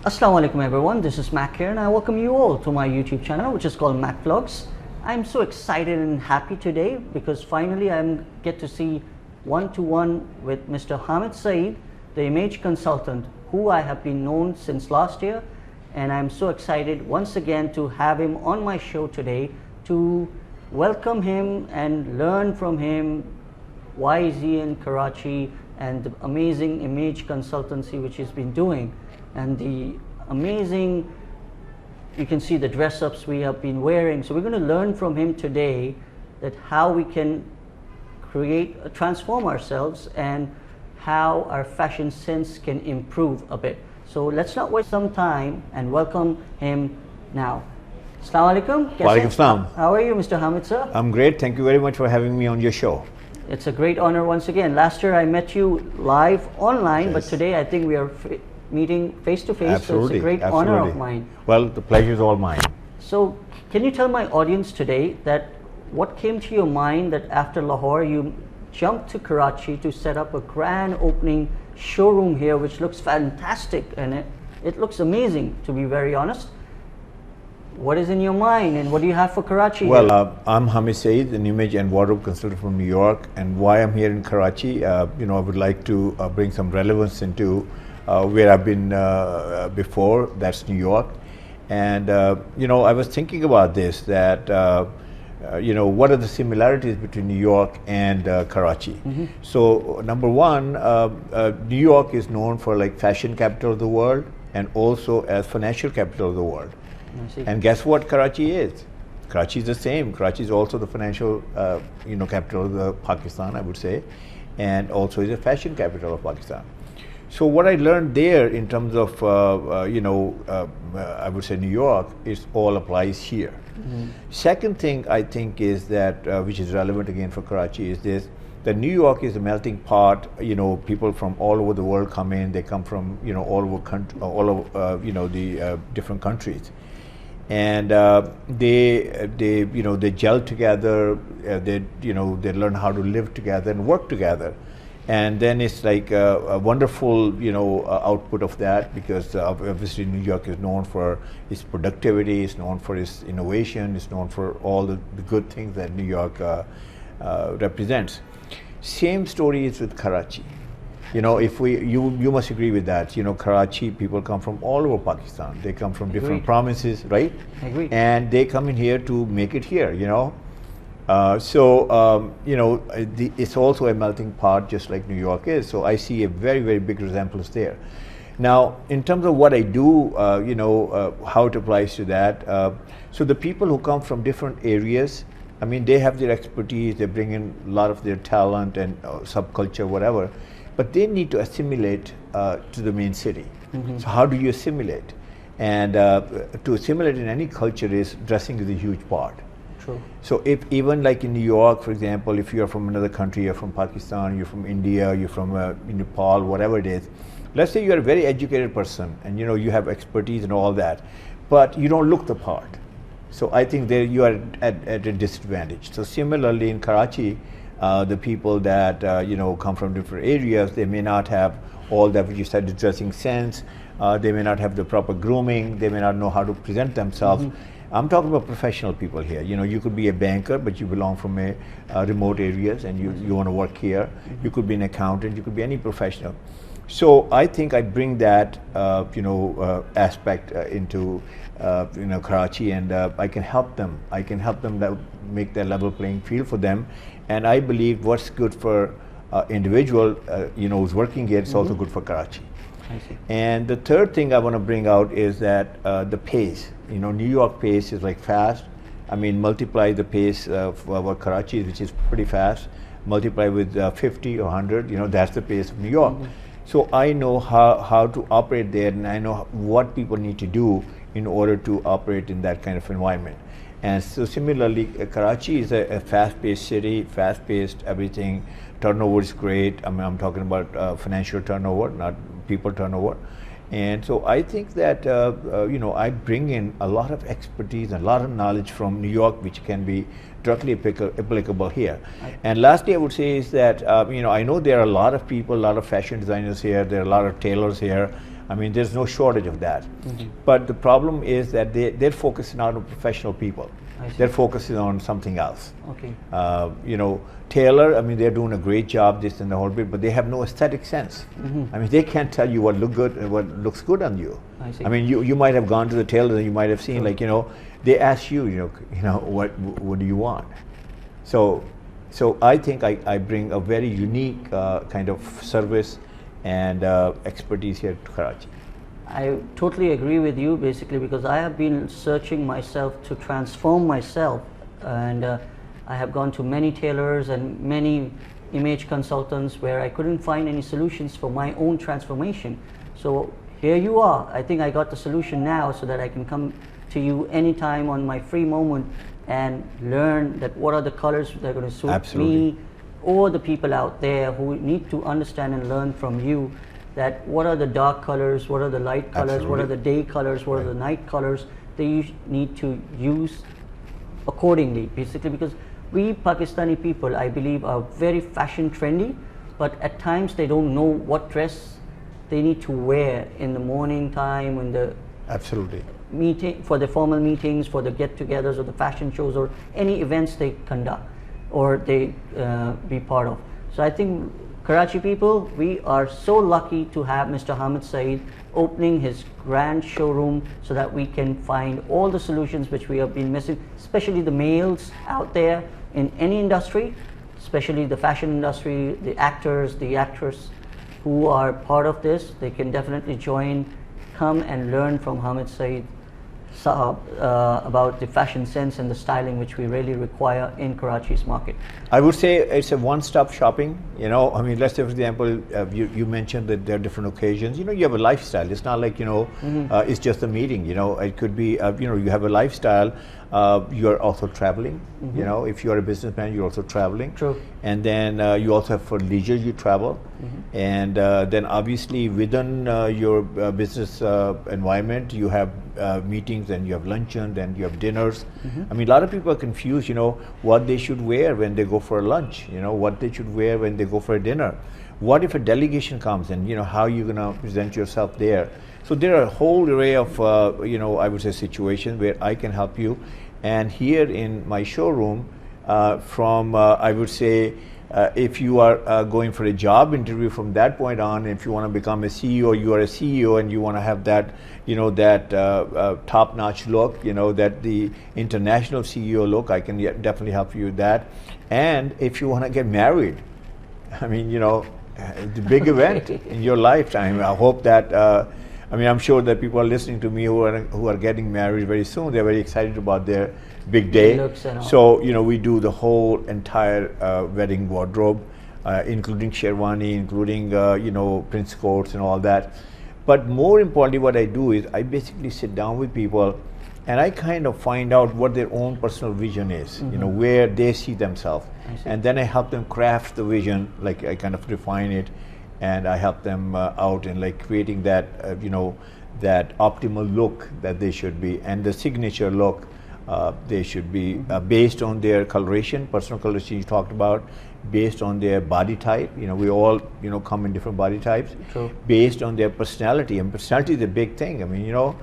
Assalamu alaikum everyone, this is Mac here and I welcome you all to my YouTube channel which is called Mac Vlogs. I'm so excited and happy today because finally I get to see one-to-one with Mr. Hamid Saeed, the image consultant who I have been known since last year, and I'm so excited once again to have him on my show today to welcome him and learn from him why is he in Karachi and the amazing image consultancy which he's been doing. And the amazing, you can see the dress ups we have been wearing. So we're going to learn from him today that how we can transform ourselves and how our fashion sense can improve a bit. So let's not waste some time and welcome him now. Assalamu alaikum. Wa alaikum salam. How are you, Mr. Hamid sir? I'm great. Thank you very much for having me on your show. It's a great honor once again. Last year I met you live online, Yes. but today I think we are meeting face to face, so it's a Absolutely. great honor of mine. Well, the pleasure is all mine. So can you tell my audience today that what came to your mind that after Lahore you jumped to Karachi to set up a grand opening showroom here which looks fantastic and it looks amazing, to be very honest. What is in your mind and what do you have for Karachi? Well, I'm Hamid Saeed, an image and wardrobe consultant from New York, and why I'm here in Karachi, I would like to bring some relevance into where I've been before, that's New York. And, I was thinking about this, that, what are the similarities between New York and Karachi? Mm-hmm. So, number one, New York is known for like fashion capital of the world and also as financial capital of the world. And guess what Karachi is? Karachi is the same. Karachi is also the financial, capital of the Pakistan, I would say, and also is a fashion capital of Pakistan. So what I learned there in terms of, I would say New York, is all applies here. Mm-hmm. Second thing I think is that, which is relevant again for Karachi, is this, that New York is a melting pot. People from all over the world come in. They come from, all over the different countries. And they gel together. They learn how to live together and work together. And then it's like a wonderful, output of that, because obviously New York is known for its productivity, it's known for its innovation, it's known for all the good things that New York represents. Same story is with Karachi. You must agree with that. Karachi, people come from all over Pakistan. They come from different provinces, right? Agreed. And they come in here to make it here, it's also a melting pot, just like New York is. So I see a very, very big resemblance there. Now, in terms of what I do, how it applies to that. So the people who come from different areas, they have their expertise, they bring in a lot of their talent and subculture, whatever, but they need to assimilate to the main city. Mm-hmm. So how do you assimilate? And to assimilate in any culture dressing is a huge part. True. So if even like in New York, for example, if you're from another country, you're from Pakistan, you're from India, you're from Nepal, whatever it is, let's say you're a very educated person and you have expertise and all that, but you don't look the part. So I think there you are at a disadvantage. So similarly in Karachi, the people that come from different areas, they may not have all that, which you said, the dressing sense. They may not have the proper grooming. They may not know how to present themselves. Mm-hmm. I'm talking about professional people here. You could be a banker, but you belong from a remote areas and you want to work here. Mm-hmm. You could be an accountant. You could be any professional. So I think I bring that aspect into Karachi, and I can help them. I can help them make that level playing field for them. And I believe what's good for individual, who's working here, it's also good for Karachi. I see. And the third thing I want to bring out is that the pace. New York pace is like fast. Multiply the pace of what Karachi is, which is pretty fast. Multiply with 50 or 100. That's the pace of New York. Mm-hmm. So I know how to operate there, and I know what people need to do in order to operate in that kind of environment. And so similarly, Karachi is a fast-paced city, fast-paced everything. Turnover is great. I'm talking about financial turnover, not people turnover. And so I think that, I bring in a lot of expertise and a lot of knowledge from New York, which can be directly applicable here. And lastly, I would say is that, I know there are a lot of people, a lot of fashion designers here, there are a lot of tailors here, I mean, there's no shortage of that. But the problem is that they're focusing on professional people. They're focusing on something else. Okay. You know, tailor, I mean, they're doing a great job, this and the whole bit, but they have no aesthetic sense. I mean, they can't tell you what look good and what looks good on you. I see. I mean, you might have gone to the tailor and you might have seen, like, you know, they ask you, you know, what do you want? So I think I bring a very unique kind of service and expertise here to Karachi. I totally agree with you, basically, because I have been searching myself to transform myself, and I have gone to many tailors and many image consultants where I couldn't find any solutions for my own transformation. So here you are. I think I got the solution now, so that I can come to you anytime on my free moment and learn that what are the colors that are going to suit me or the people out there who need to understand and learn from you, that what are the dark colors, what are the light colors, what are the day colors, what are the night colors that you need to use accordingly, basically, because we Pakistani people, I believe, are very fashion trendy, but at times they don't know what dress they need to wear in the morning time, when the meeting, for the formal meetings, for the get-togethers or the fashion shows or any events they conduct or they be part of. So I think Karachi people, we are so lucky to have Mr. Hamid Saeed opening his grand showroom so that we can find all the solutions which we have been missing, especially the males out there in any industry, especially the fashion industry, the actors, the actresses who are part of this. They can definitely join, come and learn from Hamid Saeed about the fashion sense and the styling which we really require in Karachi's market. I would say it's a one-stop shopping. You know, I mean, let's say, for example, you mentioned that there are different occasions. You know, you have a lifestyle. It's not like, you know, it's just a meeting. You know, it could be, you know, you have a lifestyle. You're also traveling. You know, if you're a businessman, you're also traveling. True. And then you also have, for leisure, you travel. And then obviously within your business environment, you have meetings, and you have luncheon, and you have dinners. I mean, a lot of people are confused, you know, what they should wear when they go for a lunch, you know, what they should wear when they go for a dinner. What if a delegation comes, and, you know, how you're going to present yourself there? So there are a whole array of, you know, I would say situations where I can help you. And here in my showroom, from, I would say, if you are going for a job interview from that point on, if you want to become a CEO, you are a CEO and you want to have that, you know, that top-notch look, you know, that the international CEO look, I can definitely help you with that. And if you want to get married, I mean, you know, the big event in your lifetime. I hope that, I mean, I'm sure that people are listening to me who are getting married very soon. They're very excited about their big day. So, you know, we do the whole entire wedding wardrobe, including sherwani, including, you know, prince coats and all that. But more importantly, what I do is I basically sit down with people and I kind of find out what their own personal vision is, you know, where they see themselves. And then I help them craft the vision, like I kind of define it, and I help them out in like creating that, you know, that optimal look that they should be, and the signature look they should be based on their coloration, personal coloration you talked about, based on their body type. You know, we all, you know, come in different body types. True. Based on their personality, and personality is a big thing. I mean, you know,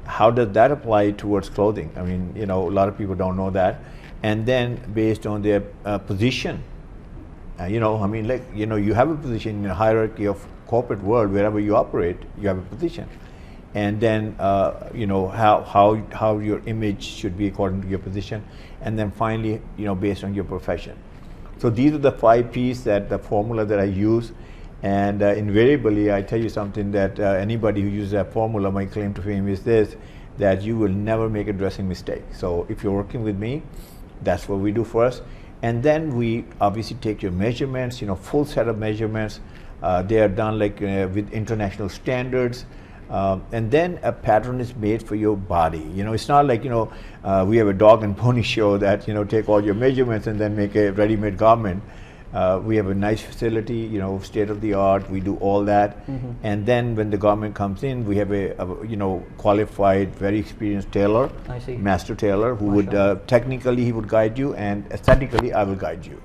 how does that apply towards clothing? I mean, you know, a lot of people don't know that. And then based on their position, you know, I mean, like, you know, you have a position in the hierarchy of corporate world, wherever you operate, you have a position. And then, you know, how your image should be according to your position. And then finally, you know, based on your profession. So these are the 5 P's, that the formula that I use. And invariably, I tell you something, that anybody who uses that formula, my claim to fame is this, that you will never make a dressing mistake. So if you're working with me, that's what we do first. And then we obviously take your measurements, you know, full set of measurements. They are done like with international standards. And then a pattern is made for your body. You know, it's not like, you know, we have a dog and pony show that, you know, take all your measurements and then make a ready-made garment. We have a nice facility, you know, state of the art. We do all that. And then when the garment comes in, we have a you know, qualified, very experienced tailor, master tailor, who would technically he would guide you, and aesthetically I will guide you.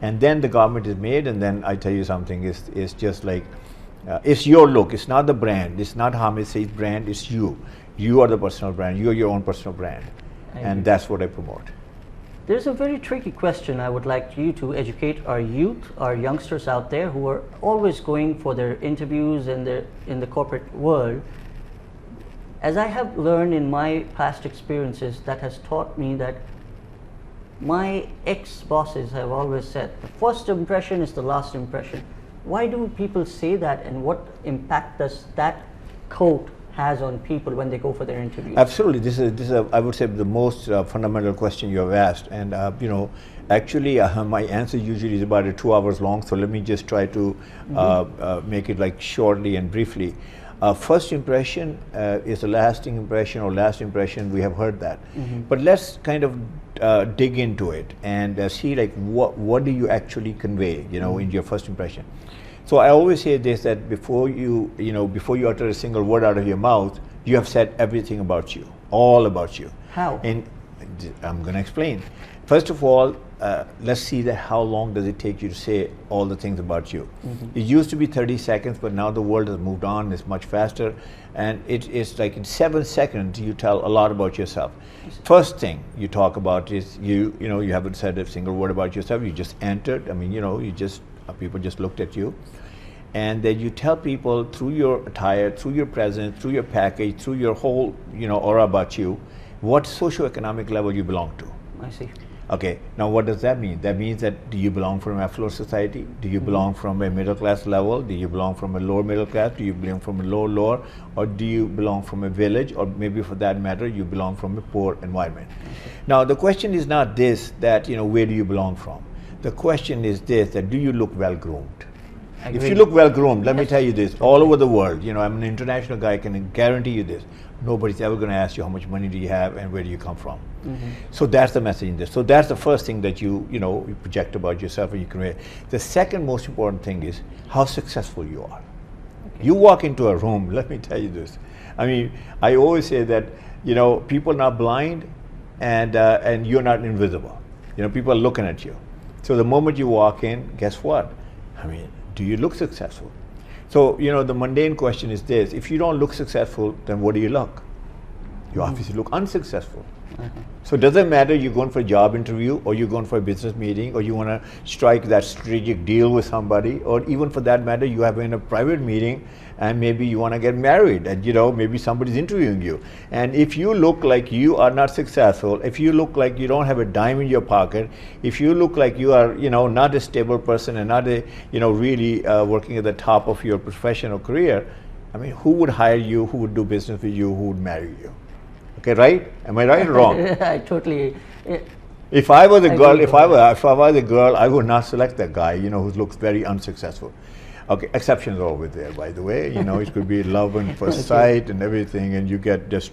And then the garment is made, and then I tell you something, is just like, It's your look. It's not the brand. It's not Hamid Saeed's brand. It's you. You are the personal brand. You are your own personal brand. And that's what I promote. There's a very tricky question I would like you to educate our youth, our youngsters out there who are always going for their interviews in the corporate world. As I have learned in my past experiences, that has taught me that my ex-bosses have always said, the first impression is the last impression. Why do people say that, and what impact does that quote has on people when they go for their interviews? Absolutely. This is I would say the most fundamental question you have asked, and actually my answer usually is about 2 hours long, so let me just try to make it like shortly and briefly. First impression is a lasting impression, or last impression. We have heard that, but let's kind of dig into it and see like what do you actually convey, in your first impression. So I always say this, that before you utter a single word out of your mouth, you have said everything about you, all about you. How? And I'm going to explain. First of all, let's see that how long does it take you to say all the things about you. It used to be 30 seconds, but now the world has moved on. It's much faster, and it's like in 7 seconds you tell a lot about yourself. First thing you talk about is you haven't said a single word about yourself. You just entered. I mean, people just looked at you, and then you tell people through your attire, through your presence, through your package, through your whole aura about you, what socioeconomic level you belong to. I see. Okay, now what does that mean? That means that do you belong from an affluent society? Do you belong from a middle class level? Do you belong from a lower middle class? Do you belong from a lower? Or do you belong from a village? Or maybe for that matter, you belong from a poor environment. Now the question is not this, that where do you belong from? The question is this, that do you look well groomed? If you look well groomed, let me tell you this, all over the world, I'm an international guy, I can guarantee you this, nobody's ever going to ask you how much money do you have and where do you come from. So that's the message in this. So that's the first thing that you project about yourself and you convey. The second most important thing is how successful you are. Okay. You walk into a room, let me tell you this. I mean, I always say that, people are not blind and you're not invisible. People are looking at you. So the moment you walk in, guess what? I mean, do you look successful? So, the mundane question is this, if you don't look successful, then what do you look? You obviously look unsuccessful. So it doesn't matter you're going for a job interview, or you're going for a business meeting, or you want to strike that strategic deal with somebody, or even for that matter, you have in a private meeting and maybe you want to get married and maybe somebody's interviewing you. And if you look like you are not successful, if you look like you don't have a dime in your pocket, if you look like you are not a stable person and not a really working at the top of your professional career, I mean, who would hire you, who would do business with you, who would marry you? Okay, right? Am I right or wrong? I totally. If I was a girl, if I was a girl, I would not select that guy, who looks very unsuccessful. Okay, exceptions are always there, by the way. It could be love and first sight and everything, and you get just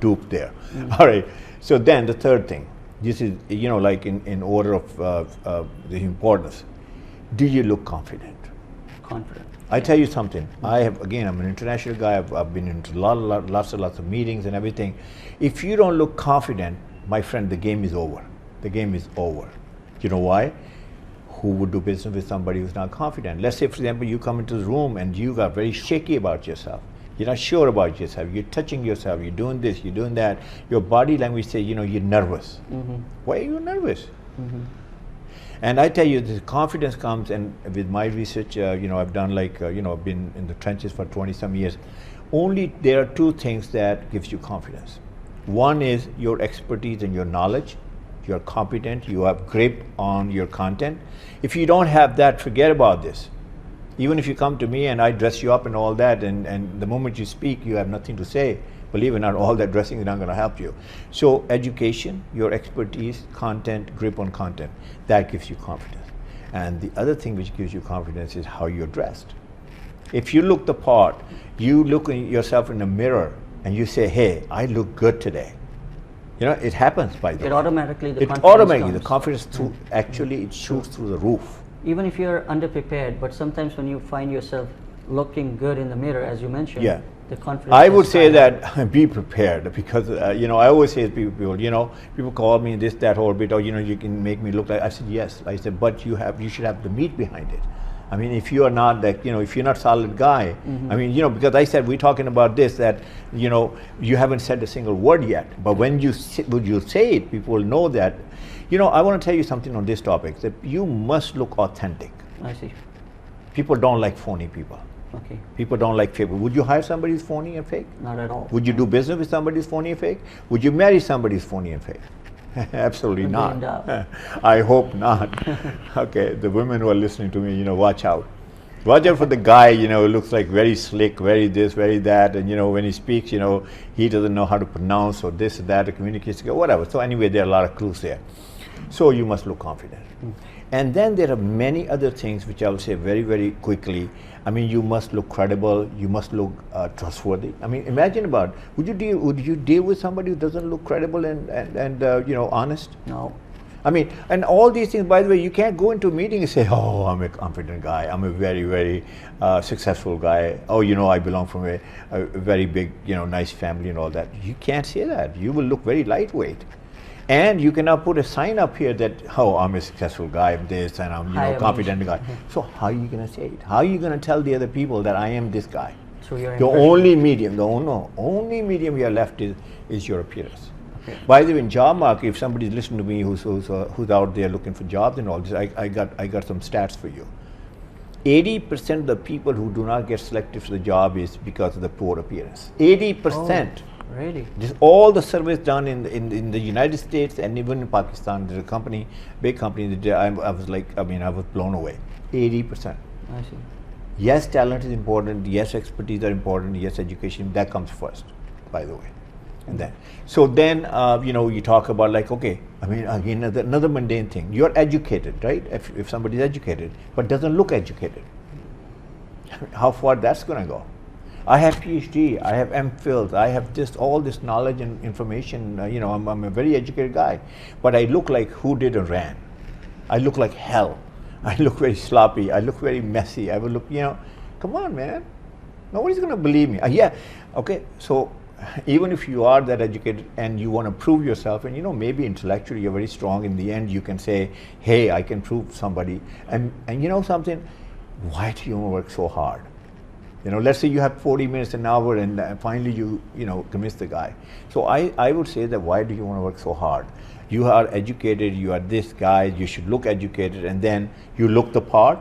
duped there. All right. So then the third thing, this is like in order of the importance. Do you look confident? Confident. I tell you something. I'm an international guy. I've been into lots of meetings and everything. If you don't look confident, my friend, the game is over. The game is over. You know why? Who would do business with somebody who's not confident? Let's say, for example, you come into the room and you got very shaky about yourself. You're not sure about yourself. You're touching yourself. You're doing this. You're doing that. Your body language says, you're nervous. Why are you nervous? And I tell you, the confidence comes, and with my research, I've done I've been in the trenches for 20-some years. Only there are two things that gives you confidence. One is your expertise and your knowledge. You're competent, you have grip on your content. If you don't have that, forget about this. Even if you come to me and I dress you up and all that, and the moment you speak, you have nothing to say, believe it or not, all that dressing is not going to help you. So education, your expertise, content, grip on content, that gives you confidence. And the other thing which gives you confidence is how you're dressed. If you look the part, you look at yourself in the mirror and you say, hey, I look good today. It happens, by the way. The confidence actually it shoots through the roof. Even if you're underprepared, but sometimes when you find yourself looking good in the mirror, as you mentioned, the confidence. I would say that be prepared, because I always say to people call me this, that, whole bit, or you can make me look like. I said yes. I said, but you should have the meat behind it. I mean, if you are not that, if you're not solid guy, I mean, because I said we're talking about this, that, you haven't said a single word yet. But when you say it, people will know that. I want to tell you something on this topic, that you must look authentic. I see. People don't like phony people. Okay. People don't like fake. Would you hire somebody who's phony and fake? Not at all. Would you do business with somebody who's phony and fake? Would you marry somebody who's phony and fake? Absolutely not. I hope not. Okay, the women who are listening to me, watch out. Watch out for the guy, who looks like very slick, very this, very that, and when he speaks, he doesn't know how to pronounce or this or that, or communication, whatever. So anyway, there are a lot of clues there. So you must look confident. And then there are many other things which I will say very, very quickly. I mean, you must look credible. You must look trustworthy. I mean, imagine about, would you deal with somebody who doesn't look credible and honest? No. I mean, and all these things, by the way, you can't go into a meeting and say, oh, I'm a confident guy. I'm a very, very successful guy. Oh, I belong from a very big, nice family and all that. You can't say that. You will look very lightweight. And you cannot put a sign up here that, oh, I'm a successful guy, I'm this, and I'm a confident guy. So how are you going to say it? How are you going to tell the other people that I am this guy? So you're the only medium you are left is your appearance. Okay. By the way, in job market, if somebody's listening to me who's out there looking for jobs and all this, I got some stats for you. 80% of the people who do not get selected for the job is because of the poor appearance. 80%. Oh. Really? This all the surveys done in the United States and even in Pakistan. There's a big company that I was blown away. 80%. I see. Yes, talent is important. Yes, expertise are important. Yes, education, that comes first, by the way. And then, you talk about okay, I mean, again, another mundane thing. You're educated, right? If somebody's educated, but doesn't look educated, how far that's going to go? I have PhD, I have MPhils, I have all this knowledge and information. I'm a very educated guy, but I look like who did and ran. I look like hell. I look very sloppy. I look very messy. I will look, come on, man. Nobody's going to believe me. Yeah, okay. So even if you are that educated and you want to prove yourself, and maybe intellectually you're very strong, in the end you can say, hey, I can prove somebody. And something, why do you want to work so hard? Let's say you have 40 minutes, an hour, and finally you convince the guy. So I would say that why do you want to work so hard? You are educated, you are this guy, you should look educated, and then you look the part.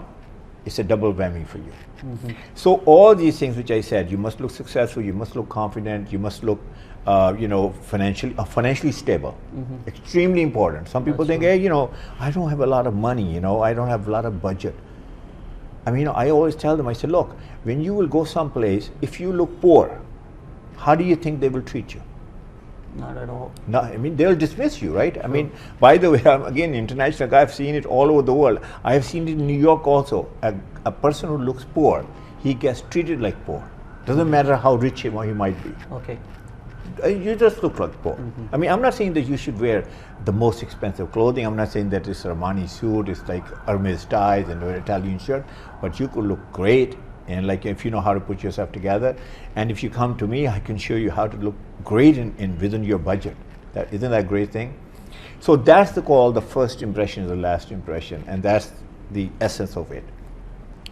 It's a double whammy for you. Mm-hmm. So all these things which I said, you must look successful, you must look confident, you must look financially stable. Mm-hmm. Extremely important. Some people think, hey, I don't have a lot of money, I don't have a lot of budget. I mean, I always tell them, I say, look, when you will go someplace, if you look poor, how do you think they will treat you? Not at all. No, I mean, they'll dismiss you, right? I mean, by the way, I'm again international guy. I've seen it all over the world. I have seen it in New York also. A person who looks poor, he gets treated like poor. Doesn't matter how rich he might be. Okay. You just look like poor. Mm-hmm. I mean, I'm not saying that you should wear the most expensive clothing. I'm not saying that it's a Armani suit, it's like Hermes ties and an Italian shirt, but you could look great, and if you know how to put yourself together. And if you come to me, I can show you how to look great within your budget. Isn't that a great thing? So that's the first impression is the last impression, and that's the essence of it.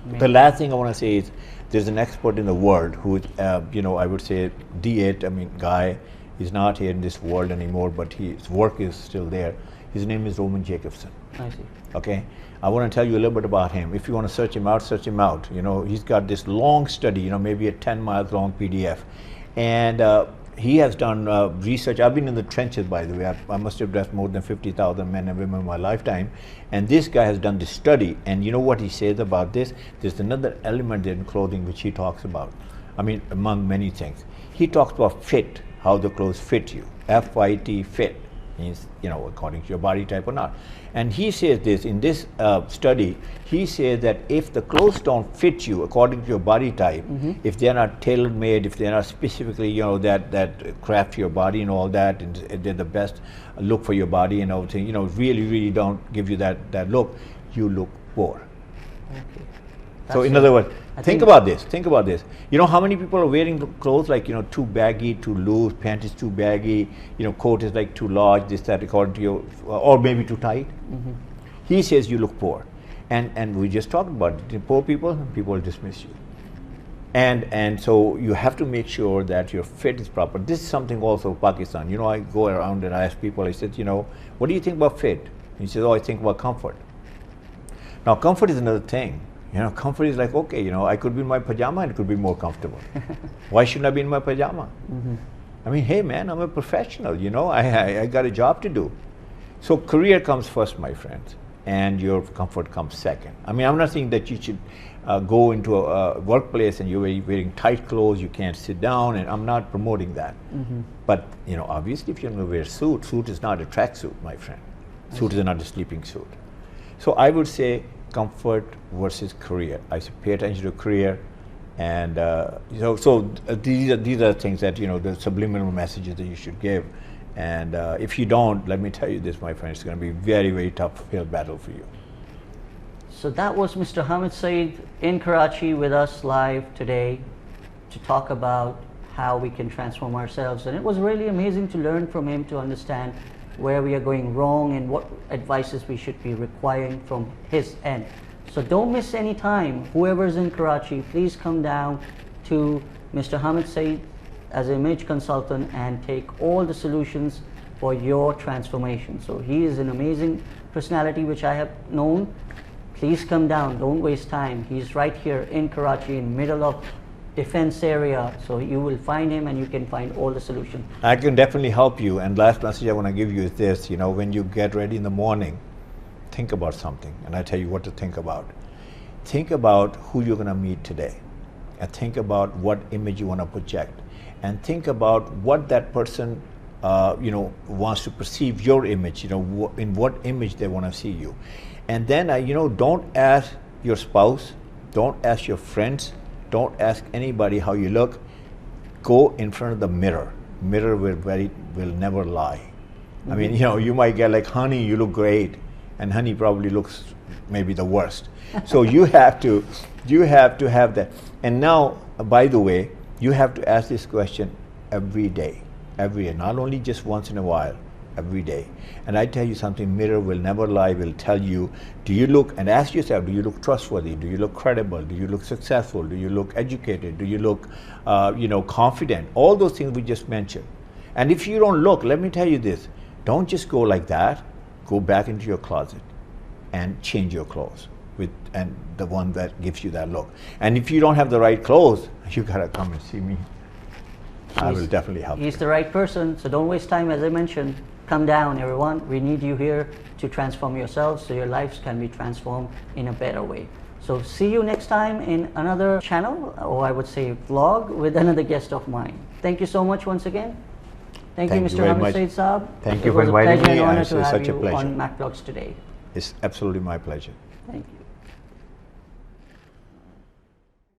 Maybe. The last thing I want to say is, there's an expert in the world who, I would say D8, guy, he's not here in this world anymore, but his work is still there. His name is Roman Jacobson. I see. Okay, I want to tell you a little bit about him. If you want to search him out. He's got this long study, maybe a 10 miles long PDF. And he has done research. I've been in the trenches, by the way. I must have dressed more than 50,000 men and women in my lifetime. And this guy has done this study. And you know what he says about this? There's another element in clothing which he talks about. Among many things. He talks about fit, how the clothes fit you. F-I-T, fit. Means, according to your body type or not. And he says this, in this study, he says that if the clothes don't fit you according to your body type, mm-hmm. if they're not tailor-made, if they're not specifically, that craft your body and all that, and they're the best look for your body and everything, really, really don't give you that look, you look poor. Okay. So in other words, think about this. How many people are wearing clothes too baggy, too loose, pant is too baggy, coat is too large, this, that, according to you, or maybe too tight. Mm-hmm. He says you look poor. And we just talked about it. The poor people will dismiss you. And so you have to make sure that your fit is proper. This is something also Pakistan. You know, I go around and I ask people, I said, you know, what do you think about fit? He says, oh, I think about comfort. Now, comfort is another thing. You know, comfort is like, okay, you know, I could be in my pajama and it could be more comfortable. Why shouldn't I be in my pajama? I mean, hey man, I'm a professional, you know, I got a job to do. So career comes first, my friends, and your comfort comes second. I mean, I'm not saying that you should go into a workplace and you're wearing tight clothes, you can't sit down, and I'm not promoting that. But, you know, obviously if you're going to wear a suit is not a tracksuit, my friend. Suit is not a sleeping suit. So I would say comfort versus career. I say pay attention to career, and these are things that, you know, the subliminal messages that you should give. And if you don't, let me tell you this, my friend, it's going to be very, very tough uphill battle for you. So that was Mr. Hamid Saeed in Karachi with us live today to talk about how we can transform ourselves. And it was really amazing to learn from him, to understand where we are going wrong and what advices we should be requiring from his end. So don't miss any time. Whoever's in Karachi, please come down to Mr. Hamid Saeed as an image consultant and take all the solutions for your transformation. So he is an amazing personality which I have known. Please come down, don't waste time. He's right here in Karachi, in middle of defense area, so you will find him and you can find all the solutions. I can definitely help you. And last message I want to give you is this, you know, when you get ready in the morning, think about something, and I tell you what to think about. Think about who you're going to meet today, and think about what image you want to project, and think about what that person you know, wants to perceive your image, you know, in what image they want to see you. And then you know, don't ask your spouse, don't ask your friends, don't ask anybody how you look. Go in front of the mirror. Mirror will never lie. I mean, you know, you might get like, honey, you look great, and honey probably looks maybe the worst. So you have to have that. And now, by the way, you have to ask this question every day, not only just once in a while, every day. And I tell you something, mirror will never lie, will tell you, do you look, and ask yourself, do you look trustworthy? Do you look credible? Do you look successful? Do you look educated? Do you look you know, confident? All those things we just mentioned. And if you don't look, let me tell you this, don't just go like that. Go back into your closet and change your clothes and the one that gives you that look. And if you don't have the right clothes, you gotta come and see me. I will definitely help you. He's the right person, so don't waste time. As I mentioned, come down, everyone. We need you here to transform yourselves so your lives can be transformed in a better way. So see you next time in another channel, or I would say vlog, with another guest of mine. Thank you so much once again. Thank you, Mr. Hamid Saeed Saab. Thank you for inviting me. It was a pleasure and honor to have such a you pleasure on Mac Vlogs today. It's absolutely my pleasure. Thank you.